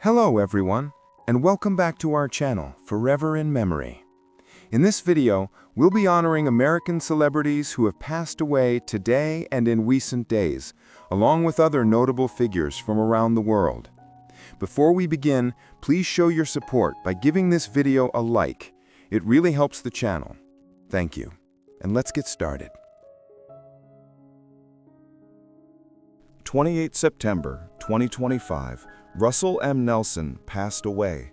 Hello everyone, and welcome back to our channel, Forever in Memory. In this video, we'll be honoring American celebrities who have passed away today and in recent days, along with other notable figures from around the world. Before we begin, please show your support by giving this video a like. It really helps the channel. Thank you. And let's get started. 28 September 2025, Russell M. Nelson passed away,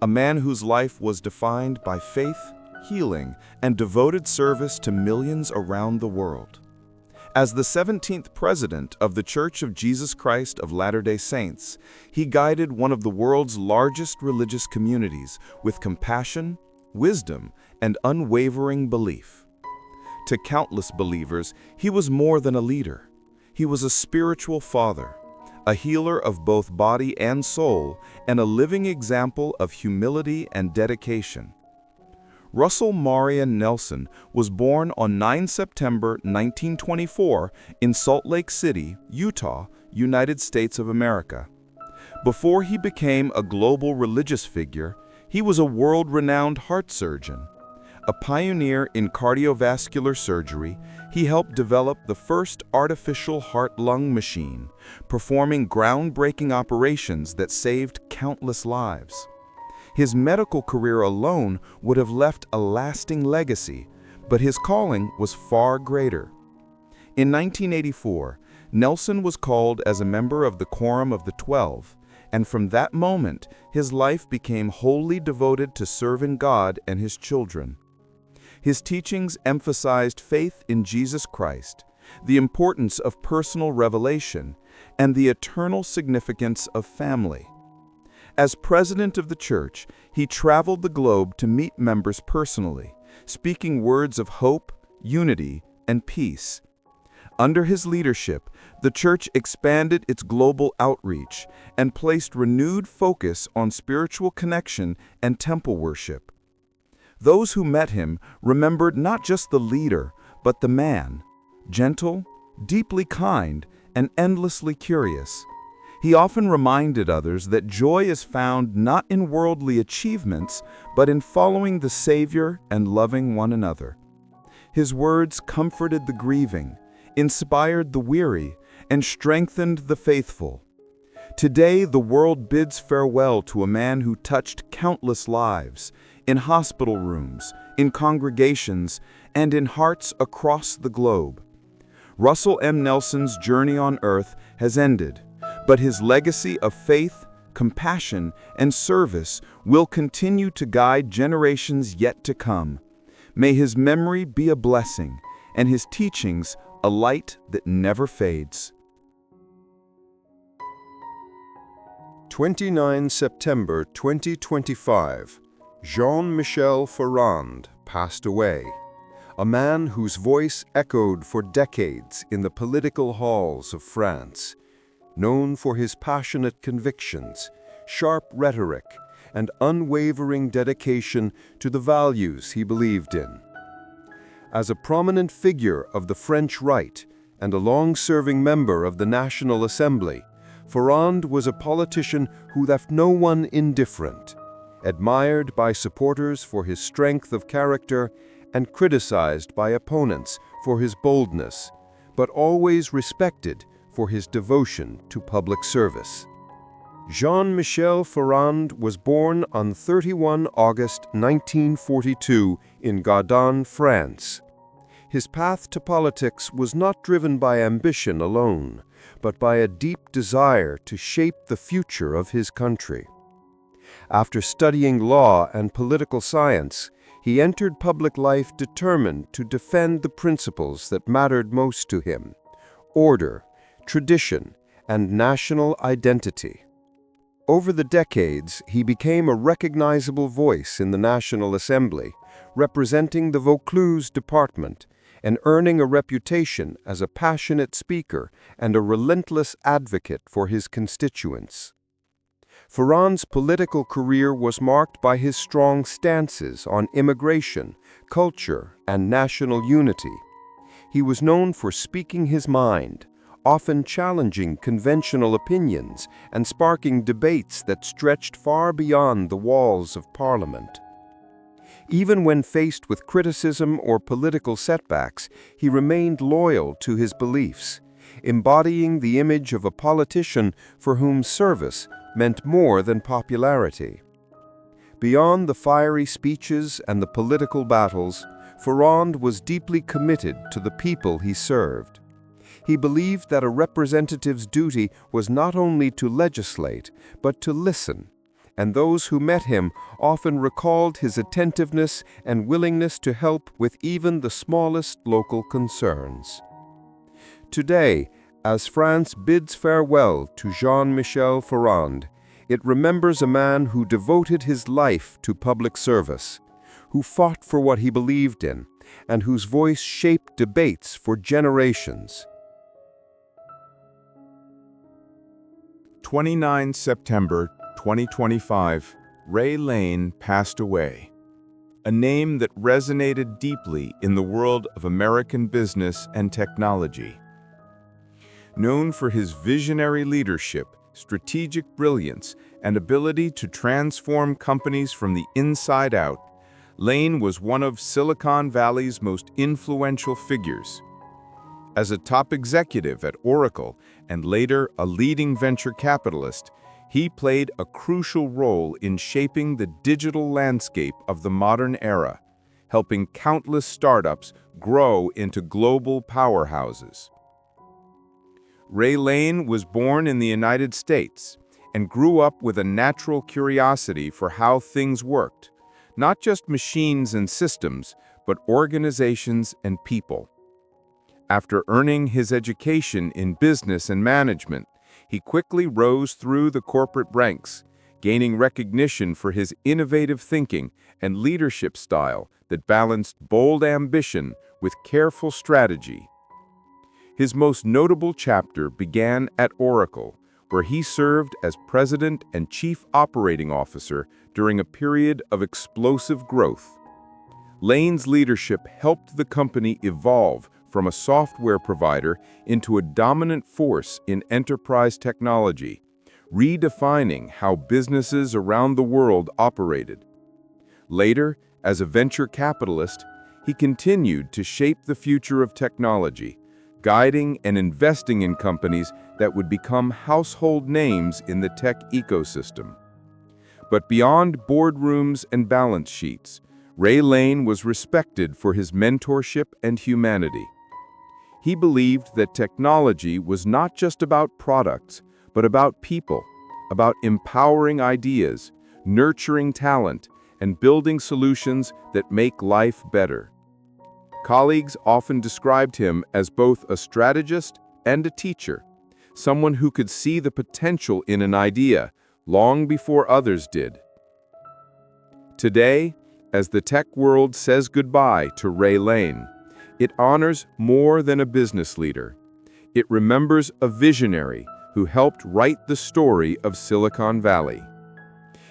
a man whose life was defined by faith, healing, and devoted service to millions around the world. As the 17th president of The Church of Jesus Christ of Latter-day Saints, he guided one of the world's largest religious communities with compassion, wisdom, and unwavering belief. To countless believers, he was more than a leader. He was a spiritual father, a healer of both body and soul, and a living example of humility and dedication. Russell Marion Nelson was born on 9 September 1924 in Salt Lake City, Utah, United States of America. Before he became a global religious figure, he was a world-renowned heart surgeon. A pioneer in cardiovascular surgery, he helped develop the first artificial heart-lung machine, performing groundbreaking operations that saved countless lives. His medical career alone would have left a lasting legacy, but his calling was far greater. In 1984, Nelson was called as a member of the Quorum of the 12, and from that moment, his life became wholly devoted to serving God and his children. His teachings emphasized faith in Jesus Christ, the importance of personal revelation, and the eternal significance of family. As president of the church, he traveled the globe to meet members personally, speaking words of hope, unity, and peace. Under his leadership, the church expanded its global outreach and placed renewed focus on spiritual connection and temple worship. Those who met him remembered not just the leader, but the man, gentle, deeply kind, and endlessly curious. He often reminded others that joy is found not in worldly achievements, but in following the Savior and loving one another. His words comforted the grieving, inspired the weary, and strengthened the faithful. Today, the world bids farewell to a man who touched countless lives, in hospital rooms, in congregations, and in hearts across the globe. Russell M. Nelson's journey on earth has ended, but his legacy of faith, compassion, and service will continue to guide generations yet to come. May his memory be a blessing, and his teachings a light that never fades. 29 September 2025, Jean-Michel Ferrand passed away, a man whose voice echoed for decades in the political halls of France, known for his passionate convictions, sharp rhetoric, and unwavering dedication to the values he believed in. As a prominent figure of the French right and a long-serving member of the National Assembly, Ferrand was a politician who left no one indifferent, admired by supporters for his strength of character and criticized by opponents for his boldness, but always respected for his devotion to public service. Jean-Michel Ferrand was born on 31 August 1942 in Gardon, France. His path to politics was not driven by ambition alone, but by a deep desire to shape the future of his country. After studying law and political science, he entered public life determined to defend the principles that mattered most to him: order, tradition, and national identity. Over the decades, he became a recognizable voice in the National Assembly, representing the Vaucluse department, and earning a reputation as a passionate speaker and a relentless advocate for his constituents. Ferrand's political career was marked by his strong stances on immigration, culture, and national unity. He was known for speaking his mind, often challenging conventional opinions and sparking debates that stretched far beyond the walls of Parliament. Even when faced with criticism or political setbacks, he remained loyal to his beliefs, embodying the image of a politician for whom service meant more than popularity. Beyond the fiery speeches and the political battles, Ferrand was deeply committed to the people he served. He believed that a representative's duty was not only to legislate, but to listen, and those who met him often recalled his attentiveness and willingness to help with even the smallest local concerns. Today, as France bids farewell to Jean-Michel Ferrand, it remembers a man who devoted his life to public service, who fought for what he believed in, and whose voice shaped debates for generations. 29 September 2025, Ray Lane passed away. A name that resonated deeply in the world of American business and technology. Known for his visionary leadership, strategic brilliance, and ability to transform companies from the inside out, Lane was one of Silicon Valley's most influential figures. As a top executive at Oracle and later a leading venture capitalist, he played a crucial role in shaping the digital landscape of the modern era, helping countless startups grow into global powerhouses. Ray Lane was born in the United States and grew up with a natural curiosity for how things worked, not just machines and systems, but organizations and people. After earning his education in business and management, he quickly rose through the corporate ranks, gaining recognition for his innovative thinking and leadership style that balanced bold ambition with careful strategy. His most notable chapter began at Oracle, where he served as president and chief operating officer during a period of explosive growth. Lane's leadership helped the company evolve from a software provider into a dominant force in enterprise technology, redefining how businesses around the world operated. Later, as a venture capitalist, he continued to shape the future of technology, guiding and investing in companies that would become household names in the tech ecosystem. But beyond boardrooms and balance sheets, Ray Lane was respected for his mentorship and humanity. He believed that technology was not just about products, but about people, about empowering ideas, nurturing talent, and building solutions that make life better. Colleagues often described him as both a strategist and a teacher, someone who could see the potential in an idea long before others did. Today, as the tech world says goodbye to Ray Lane, it honors more than a business leader. It remembers a visionary who helped write the story of Silicon Valley.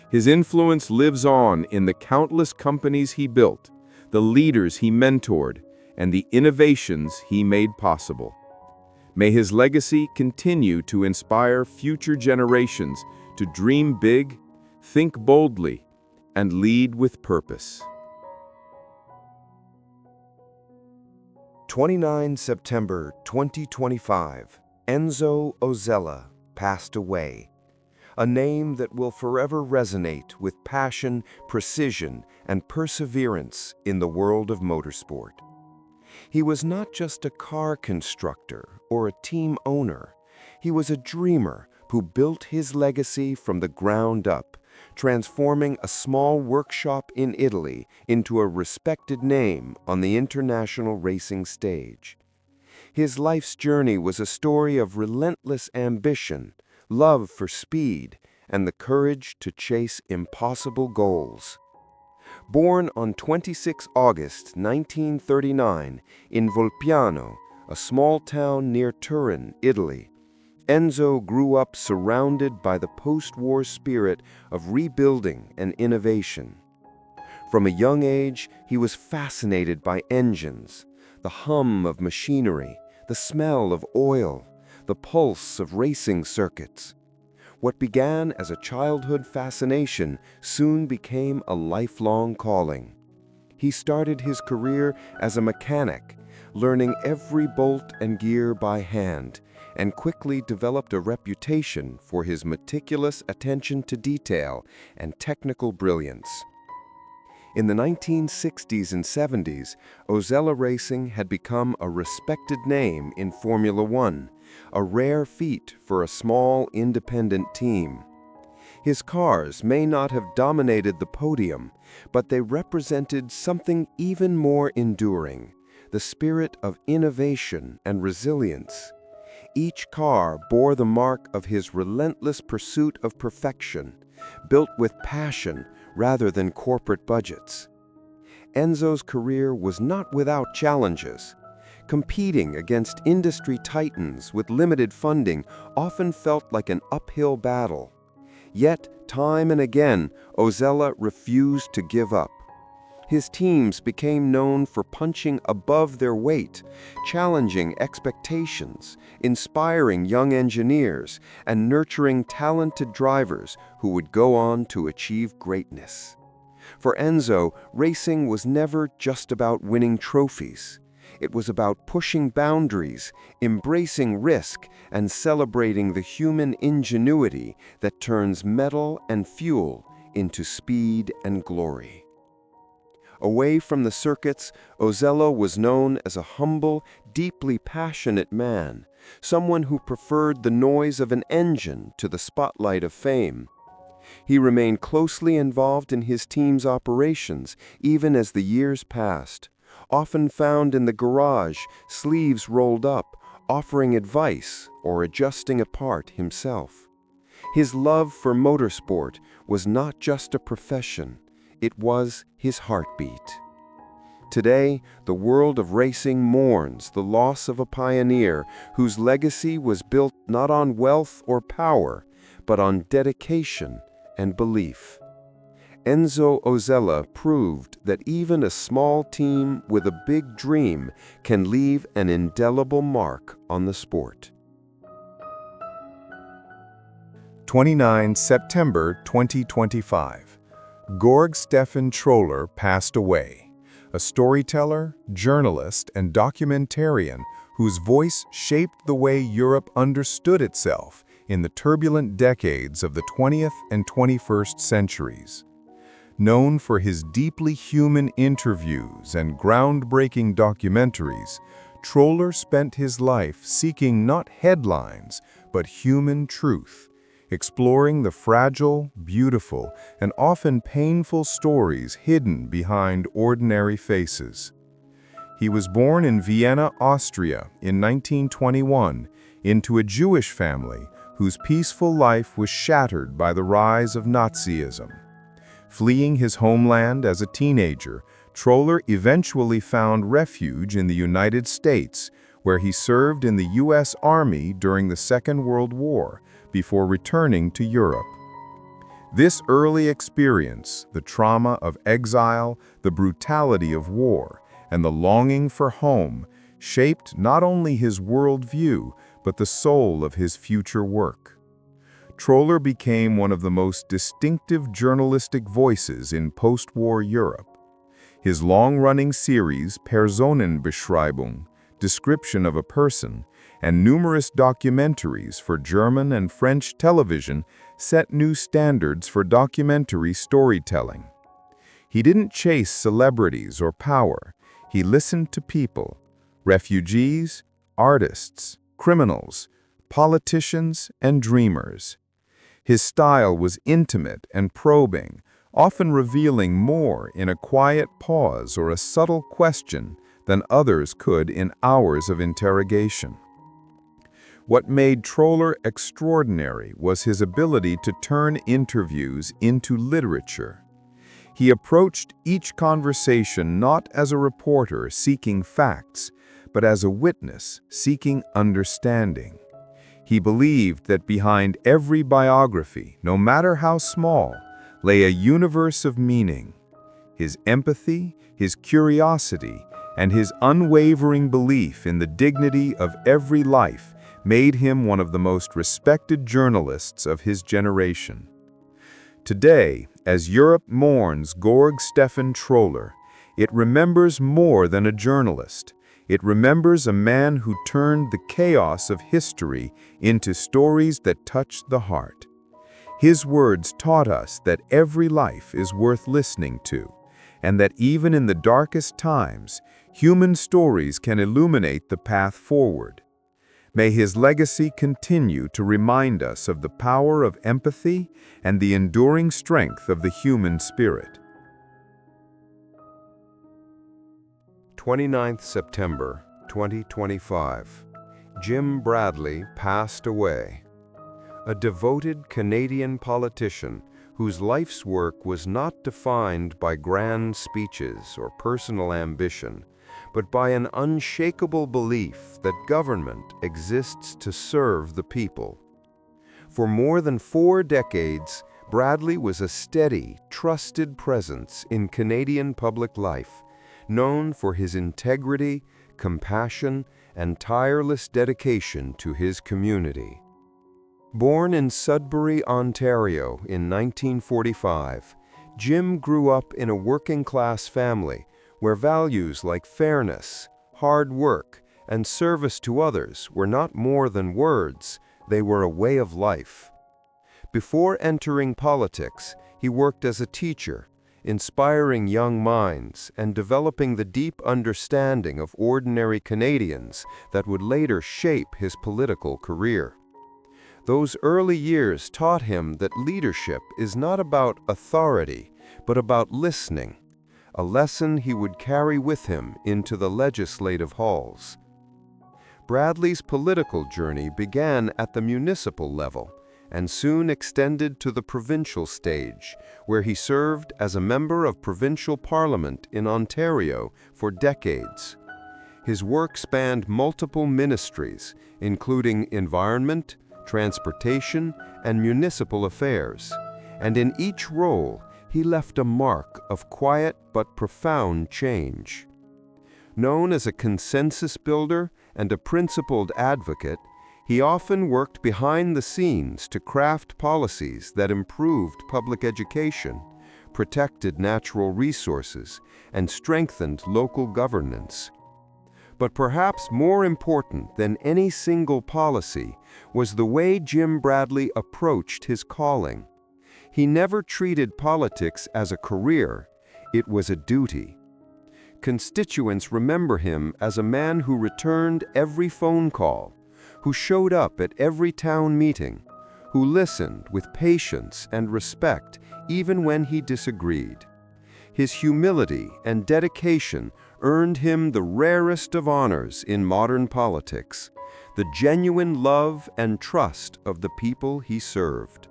His influence lives on in the countless companies he built, the leaders he mentored, and the innovations he made possible. May his legacy continue to inspire future generations to dream big, think boldly, and lead with purpose. 29 September 2025, Enzo Ozella passed away. A name that will forever resonate with passion, precision, and perseverance in the world of motorsport. He was not just a car constructor or a team owner. He was a dreamer who built his legacy from the ground up, transforming a small workshop in Italy into a respected name on the international racing stage. His life's journey was a story of relentless ambition, love for speed, and the courage to chase impossible goals. Born on 26 August 1939 in Volpiano, a small town near Turin, Italy, Enzo grew up surrounded by the post-war spirit of rebuilding and innovation. From a young age, he was fascinated by engines, the hum of machinery, the smell of oil, the pulse of racing circuits. What began as a childhood fascination soon became a lifelong calling. He started his career as a mechanic, learning every bolt and gear by hand, and quickly developed a reputation for his meticulous attention to detail and technical brilliance. In the 1960s and 70s, Osella Racing had become a respected name in Formula One, a rare feat for a small, independent team. His cars may not have dominated the podium, but they represented something even more enduring, the spirit of innovation and resilience. Each car bore the mark of his relentless pursuit of perfection, built with passion rather than corporate budgets. Enzo's career was not without challenges. Competing against industry titans with limited funding often felt like an uphill battle. Yet, time and again, Osella refused to give up. His teams became known for punching above their weight, challenging expectations, inspiring young engineers, and nurturing talented drivers who would go on to achieve greatness. For Enzo, racing was never just about winning trophies. It was about pushing boundaries, embracing risk, and celebrating the human ingenuity that turns metal and fuel into speed and glory. Away from the circuits, Osella was known as a humble, deeply passionate man, someone who preferred the noise of an engine to the spotlight of fame. He remained closely involved in his team's operations, even as the years passed, often found in the garage, sleeves rolled up, offering advice or adjusting a part himself. His love for motorsport was not just a profession, it was his heartbeat. Today, the world of racing mourns the loss of a pioneer whose legacy was built not on wealth or power, but on dedication and belief. Enzo Osella proved that even a small team with a big dream can leave an indelible mark on the sport. 29 September 2025. Georg Stefan Troller passed away, a storyteller, journalist, and documentarian whose voice shaped the way Europe understood itself in the turbulent decades of the 20th and 21st centuries. Known for his deeply human interviews and groundbreaking documentaries, Troller spent his life seeking not headlines, but human truth, exploring the fragile, beautiful, and often painful stories hidden behind ordinary faces. He was born in Vienna, Austria in 1921 into a Jewish family whose peaceful life was shattered by the rise of Nazism. Fleeing his homeland as a teenager, Troller eventually found refuge in the United States, where he served in the U.S. Army during the Second World War before returning to Europe. This early experience, the trauma of exile, the brutality of war, and the longing for home, shaped not only his worldview, but the soul of his future work. Troller became one of the most distinctive journalistic voices in post-war Europe. His long-running series Personenbeschreibung, Description of a Person, and numerous documentaries for German and French television set new standards for documentary storytelling. He didn't chase celebrities or power. He listened to people, refugees, artists, criminals, politicians, and dreamers. His style was intimate and probing, often revealing more in a quiet pause or a subtle question than others could in hours of interrogation. What made Troller extraordinary was his ability to turn interviews into literature. He approached each conversation not as a reporter seeking facts, but as a witness seeking understanding. He believed that behind every biography, no matter how small, lay a universe of meaning. His empathy, his curiosity, and his unwavering belief in the dignity of every life made him one of the most respected journalists of his generation. Today, as Europe mourns Georg Stefan Troller, it remembers more than a journalist. It remembers a man who turned the chaos of history into stories that touched the heart. His words taught us that every life is worth listening to, and that even in the darkest times, human stories can illuminate the path forward. May his legacy continue to remind us of the power of empathy and the enduring strength of the human spirit. 29th September 2025. Jim Bradley passed away. A devoted Canadian politician whose life's work was not defined by grand speeches or personal ambition, but by an unshakable belief that government exists to serve the people. For more than 4 decades, Bradley was a steady, trusted presence in Canadian public life, known for his integrity, compassion, and tireless dedication to his community. Born in Sudbury, Ontario in 1945, Jim grew up in a working-class family where values like fairness, hard work, and service to others were not more than words, they were a way of life. Before entering politics, he worked as a teacher, inspiring young minds and developing the deep understanding of ordinary Canadians that would later shape his political career. Those early years taught him that leadership is not about authority, but about listening, a lesson he would carry with him into the legislative halls. Bradley's political journey began at the municipal level and soon extended to the provincial stage, where he served as a member of provincial parliament in Ontario for decades. His work spanned multiple ministries, including environment, transportation, and municipal affairs, and in each role, he left a mark of quiet but profound change. Known as a consensus builder and a principled advocate, he often worked behind the scenes to craft policies that improved public education, protected natural resources, and strengthened local governance. But perhaps more important than any single policy was the way Jim Bradley approached his calling. He never treated politics as a career, it was a duty. Constituents remember him as a man who returned every phone call, who showed up at every town meeting, who listened with patience and respect even when he disagreed. His humility and dedication earned him the rarest of honors in modern politics, the genuine love and trust of the people he served.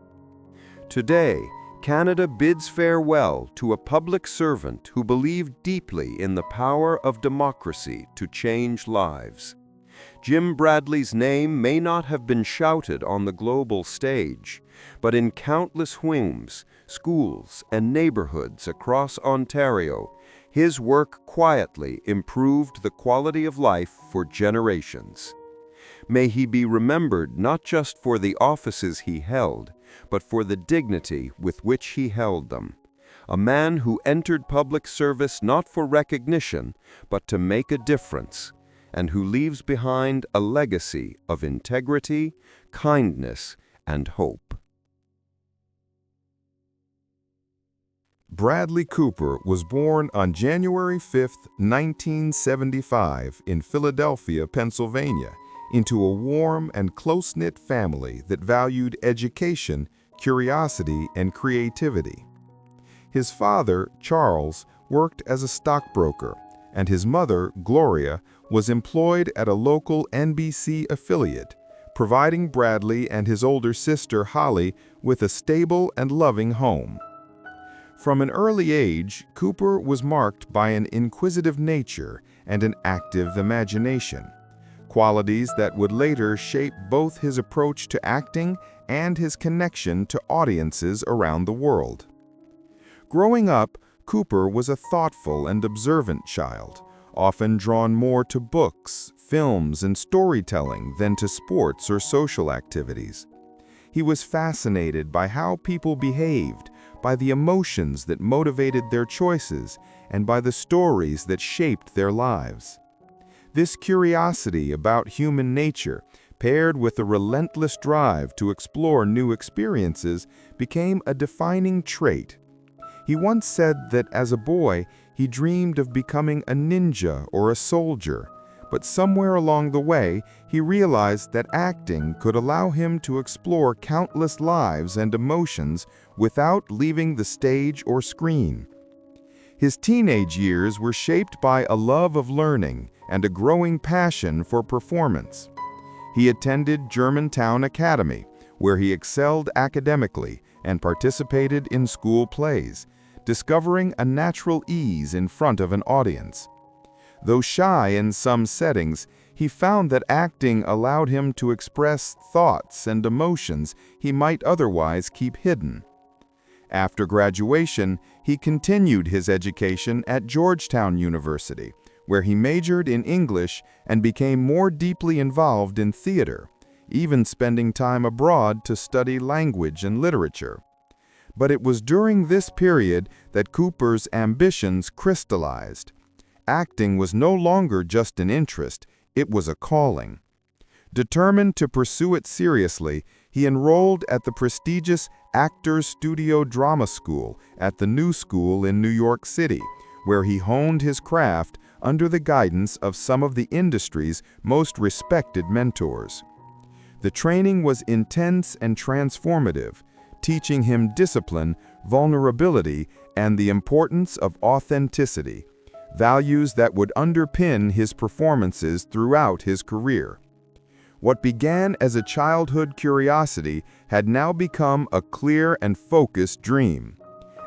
Today, Canada bids farewell to a public servant who believed deeply in the power of democracy to change lives. Jim Bradley's name may not have been shouted on the global stage, but in countless homes, schools, and neighborhoods across Ontario, his work quietly improved the quality of life for generations. May he be remembered not just for the offices he held, but for the dignity with which he held them. A man who entered public service not for recognition, but to make a difference, and who leaves behind a legacy of integrity, kindness, and hope. Bradley Cooper was born on January 5, 1975 in Philadelphia, Pennsylvania, into a warm and close-knit family that valued education, curiosity, and creativity. His father, Charles, worked as a stockbroker, and his mother, Gloria, was employed at a local NBC affiliate, providing Bradley and his older sister, Holly, with a stable and loving home. From an early age, Cooper was marked by an inquisitive nature and an active imagination, qualities that would later shape both his approach to acting and his connection to audiences around the world. Growing up, Cooper was a thoughtful and observant child, often drawn more to books, films and storytelling than to sports or social activities. He was fascinated by how people behaved, by the emotions that motivated their choices, and by the stories that shaped their lives. This curiosity about human nature, paired with a relentless drive to explore new experiences, became a defining trait. He once said that as a boy, he dreamed of becoming a ninja or a soldier, but somewhere along the way, he realized that acting could allow him to explore countless lives and emotions without leaving the stage or screen. His teenage years were shaped by a love of learning and a growing passion for performance. He attended Germantown Academy, where he excelled academically and participated in school plays, discovering a natural ease in front of an audience. Though shy in some settings, he found that acting allowed him to express thoughts and emotions he might otherwise keep hidden. After graduation, he continued his education at Georgetown University, where he majored in English and became more deeply involved in theater, even spending time abroad to study language and literature. But it was during this period that Cooper's ambitions crystallized. Acting was no longer just an interest, it was a calling. Determined to pursue it seriously, he enrolled at the prestigious Actors Studio Drama School at the New School in New York City, where he honed his craft under the guidance of some of the industry's most respected mentors. The training was intense and transformative, teaching him discipline, vulnerability, and the importance of authenticity, values that would underpin his performances throughout his career. What began as a childhood curiosity had now become a clear and focused dream.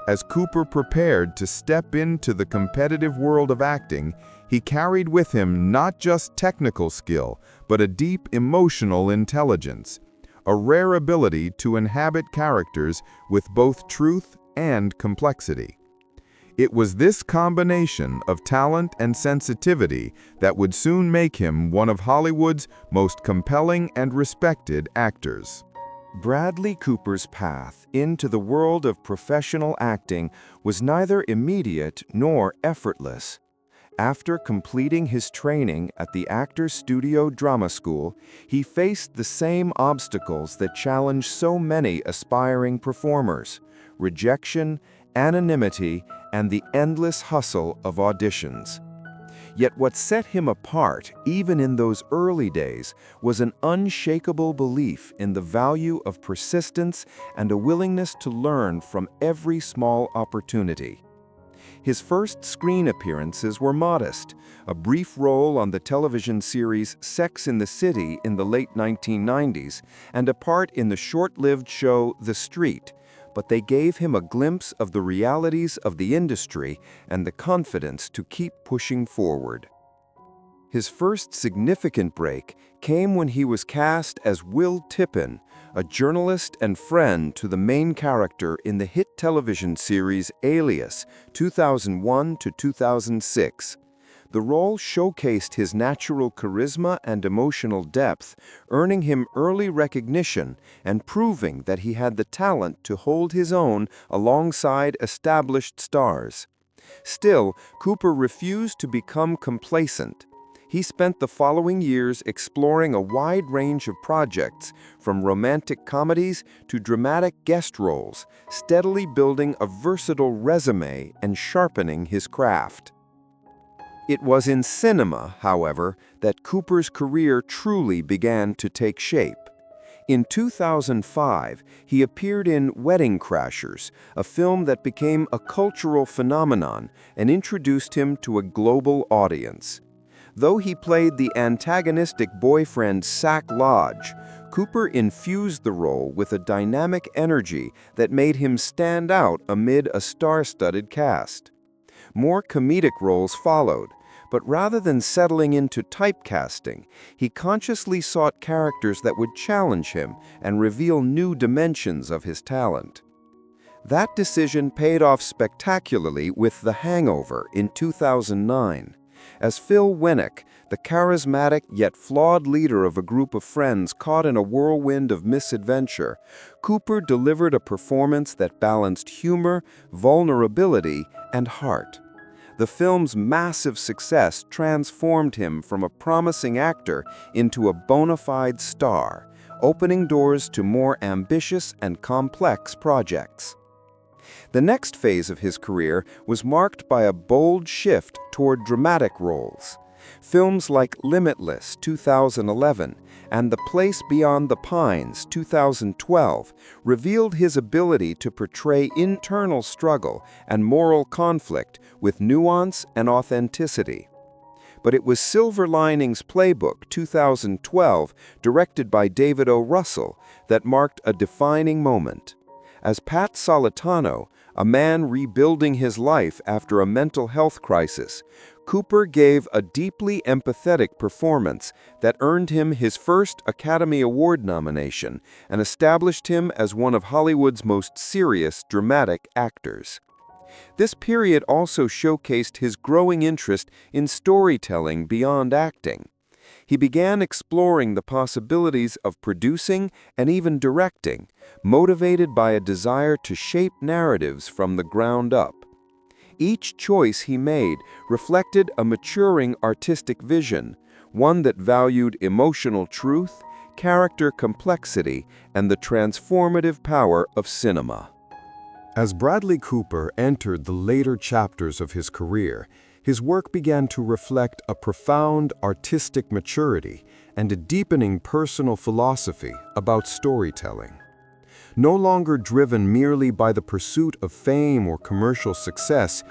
As Cooper prepared to step into the competitive world of acting, he carried with him not just technical skill, but a deep emotional intelligence, a rare ability to inhabit characters with both truth and complexity. It was this combination of talent and sensitivity that would soon make him one of Hollywood's most compelling and respected actors. Bradley Cooper's path into the world of professional acting was neither immediate nor effortless. After completing his training at the Actors Studio Drama School, he faced the same obstacles that challenge so many aspiring performers: rejection, anonymity, and the endless hustle of auditions. Yet what set him apart, even in those early days, was an unshakable belief in the value of persistence and a willingness to learn from every small opportunity. His first screen appearances were modest, a brief role on the television series Sex and the City in the late 1990s, and a part in the short-lived show The Street, but they gave him a glimpse of the realities of the industry and the confidence to keep pushing forward. His first significant break came when he was cast as Will Tippin, a journalist and friend to the main character in the hit television series Alias, 2001 to 2006. The role showcased his natural charisma and emotional depth, earning him early recognition and proving that he had the talent to hold his own alongside established stars. Still, Cooper refused to become complacent. He spent the following years exploring a wide range of projects, from romantic comedies to dramatic guest roles, steadily building a versatile resume and sharpening his craft. It was in cinema, however, that Cooper's career truly began to take shape. In 2005, he appeared in Wedding Crashers, a film that became a cultural phenomenon and introduced him to a global audience. Though he played the antagonistic boyfriend Sack Lodge, Cooper infused the role with a dynamic energy that made him stand out amid a star-studded cast. More comedic roles followed, but rather than settling into typecasting, he consciously sought characters that would challenge him and reveal new dimensions of his talent. That decision paid off spectacularly with The Hangover in 2009. As Phil Winnick, The charismatic yet flawed leader of a group of friends caught in a whirlwind of misadventure, Cooper delivered a performance that balanced humor, vulnerability, and heart. The film's massive success transformed him from a promising actor into a bona fide star, opening doors to more ambitious and complex projects. The next phase of his career was marked by a bold shift toward dramatic roles. Films like Limitless, 2011, and The Place Beyond the Pines, 2012, revealed his ability to portray internal struggle and moral conflict with nuance and authenticity. But it was Silver Linings Playbook, 2012, directed by David O. Russell, that marked a defining moment. As Pat Solitano, a man rebuilding his life after a mental health crisis, Cooper gave a deeply empathetic performance that earned him his first Academy Award nomination and established him as one of Hollywood's most serious dramatic actors. This period also showcased his growing interest in storytelling beyond acting. He began exploring the possibilities of producing and even directing, motivated by a desire to shape narratives from the ground up. Each choice he made reflected a maturing artistic vision, one that valued emotional truth, character complexity, and the transformative power of cinema. As Bradley Cooper entered the later chapters of his career, his work began to reflect a profound artistic maturity and a deepening personal philosophy about storytelling. No longer driven merely by the pursuit of fame or commercial success,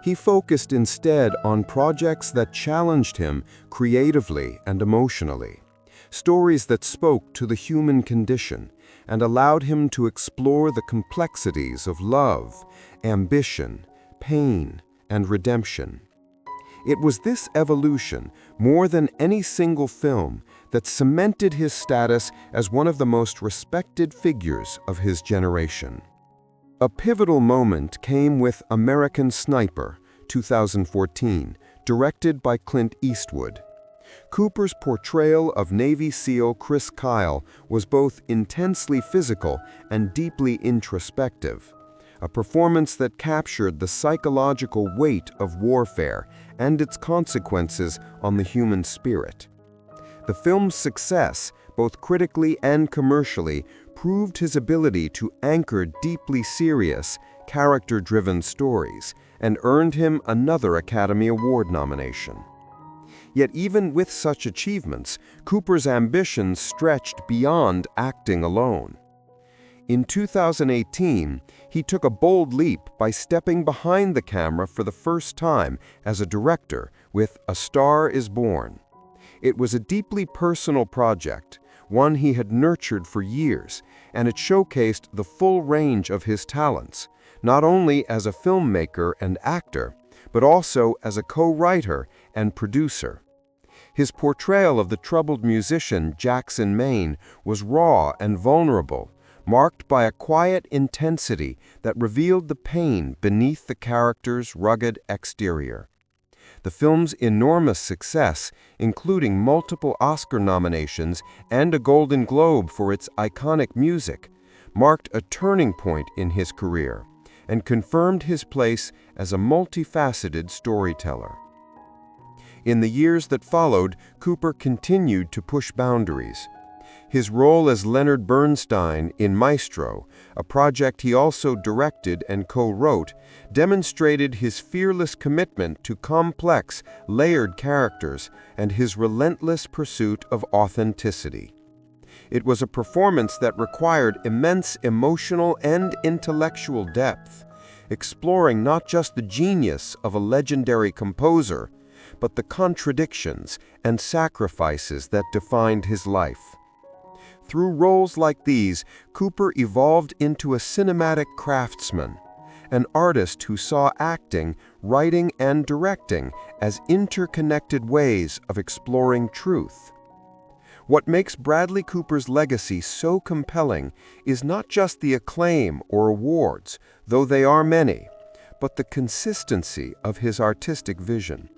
he focused instead on projects that challenged him creatively and emotionally, stories that spoke to the human condition and allowed him to explore the complexities of love, ambition, pain, and redemption. It was this evolution, more than any single film, that cemented his status as one of the most respected figures of his generation. A pivotal moment came with American Sniper, 2014, directed by Clint Eastwood. Cooper's portrayal of Navy SEAL Chris Kyle was both intensely physical and deeply introspective, a performance that captured the psychological weight of warfare and its consequences on the human spirit. The film's success, both critically and commercially, proved his ability to anchor deeply serious, character-driven stories and earned him another Academy Award nomination. Yet even with such achievements, Cooper's ambitions stretched beyond acting alone. In 2018, he took a bold leap by stepping behind the camera for the first time as a director with A Star is Born. It was a deeply personal project, one he had nurtured for years, and it showcased the full range of his talents, not only as a filmmaker and actor, but also as a co-writer and producer. His portrayal of the troubled musician Jackson Maine was raw and vulnerable, marked by a quiet intensity that revealed the pain beneath the character's rugged exterior. The film's enormous success, including multiple Oscar nominations and a Golden Globe for its iconic music, marked a turning point in his career and confirmed his place as a multifaceted storyteller. In the years that followed, Cooper continued to push boundaries. His role as Leonard Bernstein in Maestro, a project he also directed and co-wrote, demonstrated his fearless commitment to complex, layered characters and his relentless pursuit of authenticity. It was a performance that required immense emotional and intellectual depth, exploring not just the genius of a legendary composer, but the contradictions and sacrifices that defined his life. Through roles like these, Cooper evolved into a cinematic craftsman, an artist who saw acting, writing, and directing as interconnected ways of exploring truth. What makes Bradley Cooper's legacy so compelling is not just the acclaim or awards, though they are many, but the consistency of his artistic vision.